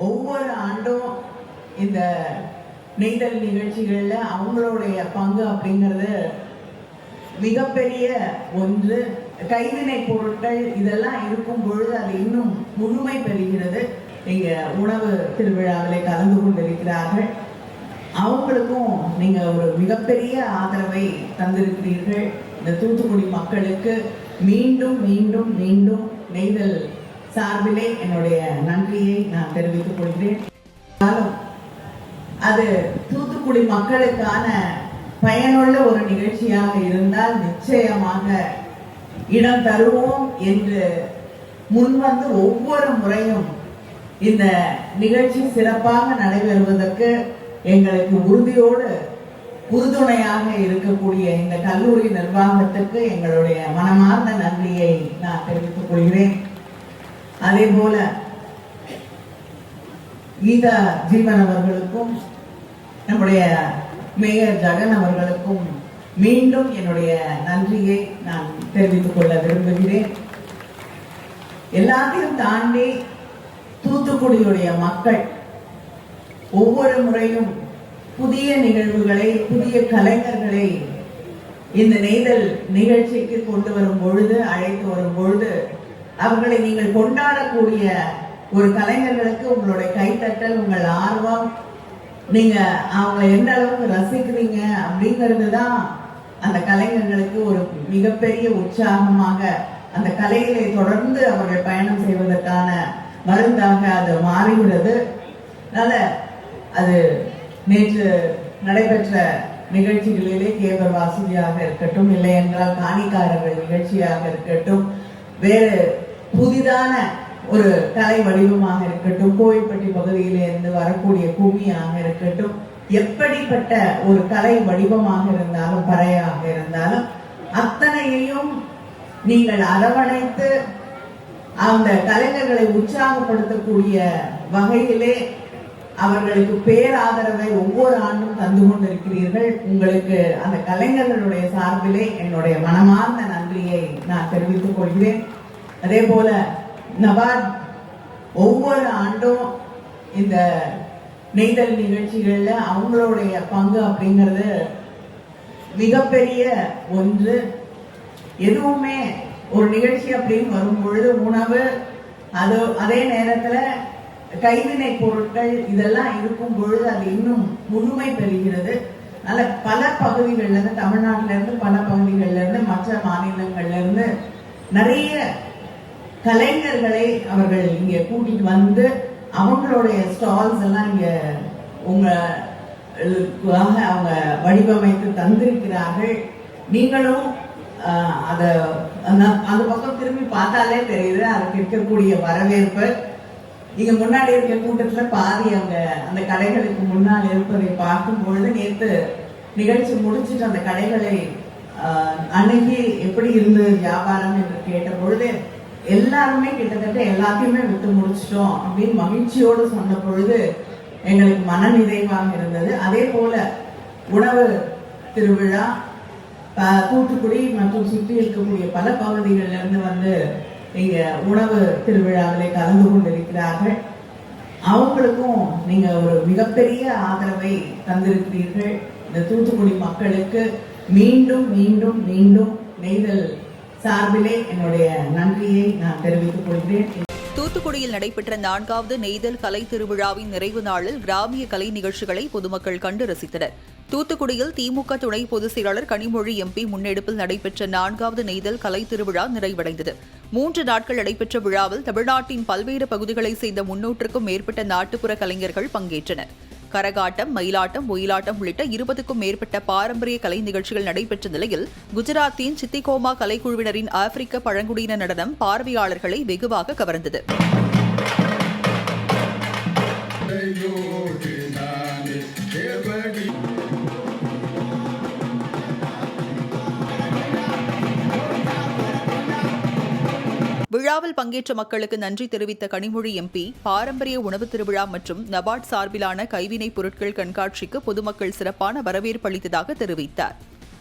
ஒவ்வொரு ஆண்டும் இந்த நெய்தல் நிகழ்ச்சிகளில் அவங்களுடைய பங்கு அப்படிங்கிறது மிகப்பெரிய ஒன்று. கைவினை பொருட்கள் இதெல்லாம் இருக்கும் பொழுது அது இன்னும் முழுமை பெறுகிறது. இங்கே உணவு திருவிழாவில் கலந்து கொண்டிருக்கிறார்கள். அவங்களுக்கும் நீங்கள் ஒரு மிகப்பெரிய ஆதரவை தந்திருக்கிறீர்கள். இந்த தூத்துக்குடி மக்களுக்கு மீண்டும் மீண்டும் மீண்டும் நெய்தல் சார்பிலே என்னுடைய நன்றியை நான் தெரிவித்துக் கொள்கிறேன். அது தூத்துக்குடி மக்களுக்கான பயனுள்ள ஒரு நிகழ்ச்சியாக இருந்தால் நிச்சயமாக இடம் தருவோம் என்று முன்வந்து ஒவ்வொரு முறையும் இந்த நிகழ்ச்சி சிறப்பாக நடைபெறுவதற்கு எங்களுக்கு உறுதியோடு உறுதுணையாக இருக்கக்கூடிய இந்த கல்லூரி நிர்வாகத்துக்கு எங்களுடைய மனமார்ந்த நன்றியை நான் தெரிவித்துக் கொள்கிறேன். அதே போல கீதா ஜீவன் அவர்களுக்கும் நம்முடைய மேயர் ஜகன் அவர்களுக்கும் மீண்டும் என்னுடைய நன்றியை நான் தெரிவித்துக் கொள்ள விரும்புகிறேன். எல்லாத்தையும் தாண்டி தூத்துக்குடியுடைய மக்கள் ஒவ்வொரு முறையும் புதிய நிகழ்வுகளை, புதிய கலைஞர்களை இந்த நெய்தல் நிகழ்ச்சிக்கு கொண்டு வரும் பொழுது, அழைத்து வரும் பொழுது அவர்களை நீங்கள் கொண்டாடக்கூடிய ஒரு கலைஞர்களுக்கு உங்களுடைய கைத்தட்டல், உங்கள் ஆர்வம், நீங்க அவங்க எந்த அளவுக்கு ரசிக்கிறீங்க அப்படிங்கிறது தான் அந்த கலைஞர்களுக்கு ஒரு மிகப்பெரிய உற்சாகமாக அந்த கலைகளை தொடர்ந்து அவர்கள் பயணம் செய்வதற்கான மருந்தாக அது மாறுகிறது. அதனால அது நேற்று நடைபெற்ற நிகழ்ச்சிகளிலே கேபர் வாசதியாக இருக்கட்டும், இல்லை என்றால் காணிக்காரர்கள் நிகழ்ச்சியாக இருக்கட்டும், வேறு புதிதான ஒரு கலை வடிவமாக இருக்கட்டும், கோவில்பட்டி பகுதியில இருந்து வரக்கூடிய கும்மியாக இருக்கட்டும், எப்படிப்பட்ட ஒரு கலை வடிவமாக இருந்தாலும், பறையாக இருந்தாலும் அத்தனையையும் நீங்கள் அரவணைத்து அந்த கலைஞர்களை உற்சாகப்படுத்தக்கூடிய வகையிலே அவர்களுக்கு பேராதரவை ஒவ்வொரு ஆண்டும் தந்து கொண்டிருக்கிறீர்கள். உங்களுக்கு அந்த கலைஞர்களுடைய சார்பிலே என்னுடைய மனமார்ந்த நன்றியை நான் தெரிவித்துக் கொள்கிறேன். அதே போல நபார்ட் ஒவ்வொரு ஆண்டும் இந்த நெய்தல் நிகழ்ச்சிகள்ல அவங்களுடைய பங்கு அப்படிங்கிறது மிகப்பெரிய ஒன்று. எதுவுமே ஒரு நிகழ்ச்சி அப்படின்னு வரும் பொழுது உணவு, அதே நேரத்துல கைவினை பொருட்கள் இதெல்லாம் இருக்கும் பொழுது அது இன்னும் முழுமை பெறுகிறது. அதனால பல பகுதிகள்ல இருந்து, தமிழ்நாட்டில இருந்து பல பகுதிகள்ல இருந்து, மற்ற மாநிலங்கள்ல இருந்து நிறைய கலைஞர்களை அவர்கள் இங்க கூட்டிட்டு வந்து அவங்களுடைய ஸ்டால்ஸ் எல்லாம் இங்க உங்களுக்காக அவங்க வடிவமைத்து தந்திருக்கிறார்கள். நீங்களும் அந்த பக்கம் திரும்பி பார்த்தாலே தெரியுது அதுக்கு இருக்கக்கூடிய வரவேற்பு. இங்க முன்னாடி இருக்க கூட்டத்துல பாதி அவங்க அந்த கடைகளுக்கு முன்னால் இருப்பதை பார்க்கும் பொழுது, நேற்று நிகழ்ச்சி முடிச்சுட்டு அந்த கடைகளை அணுகி எப்படி இருந்தது வியாபாரம் என்று கேட்ட பொழுது எல்லாருமே கிட்டத்தட்ட எல்லாத்தையுமே விட்டு முடிச்சிட்டோம் அப்படின்னு மகிழ்ச்சியோடு சொன்ன பொழுது எங்களுக்கு மன நிறைவாக இருந்தது. அதே போல உணவு திருவிழா தூத்துக்குடி மற்றும் சுற்றி இருக்கக்கூடிய பல பகுதிகளில் இருந்து வந்து இங்க உணவு திருவிழாவிலே கலந்து கொண்டிருக்கிறார்கள். அவங்களுக்கும் நீங்க ஒரு மிகப்பெரிய ஆதரவை தந்திருக்கிறீர்கள். இந்த தூத்துக்குடி மக்களுக்கு மீண்டும் மீண்டும் மீண்டும் நெய்தல் சார்பிலே என்னுடைய நன்றியை நான் தெரிவித்துக் கொள்கிறேன். தூத்துக்குடியில் நடைபெற்ற 4வது நெய்தல் கலை திருவிழாவின் நிறைவு நாளில் கிராமிய கலை நிகழ்ச்சிகளை பொதுமக்கள் கண்டு ரசித்தனர். தூத்துக்குடியில் திமுக துணை பொதுச் செயலாளர் கனிமொழி எம்பி முன்னெடுப்பில் நடைபெற்ற 4வது நெய்தல் கலை திருவிழா நிறைவடைந்தது. 3 நாட்கள் நடைபெற்ற விழாவில் தமிழ்நாட்டின் பல்வேறு பகுதிகளைச் சேர்ந்த 300க்கும் மேற்பட்ட நாட்டுப்புற கலைஞர்கள் பங்கேற்றனர். கரகாட்டம், மயிலாட்டம், ஒயிலாட்டம் உள்ளிட்ட 20க்கும் மேற்பட்ட பாரம்பரிய கலை நிகழ்ச்சிகள் நடைபெற்ற நிலையில் குஜராத்தின் சித்திகோமா கலைக்குழுவினரின் ஆப்பிரிக்க பழங்குடியின நடனம் பார்வையாளர்களை வெகுவாக கவர்ந்தது. விழாவில் பங்கேற்ற மக்களுக்கு நன்றி தெரிவித்த கனிமொழி எம்பி, பாரம்பரிய உணவு திருவிழா மற்றும் நபார்ட் சார்பிலான கைவினைப் பொருட்கள் கண்காட்சிக்கு பொதுமக்கள் சிறப்பான வரவேற்பு அளித்ததாக தெரிவித்தார்.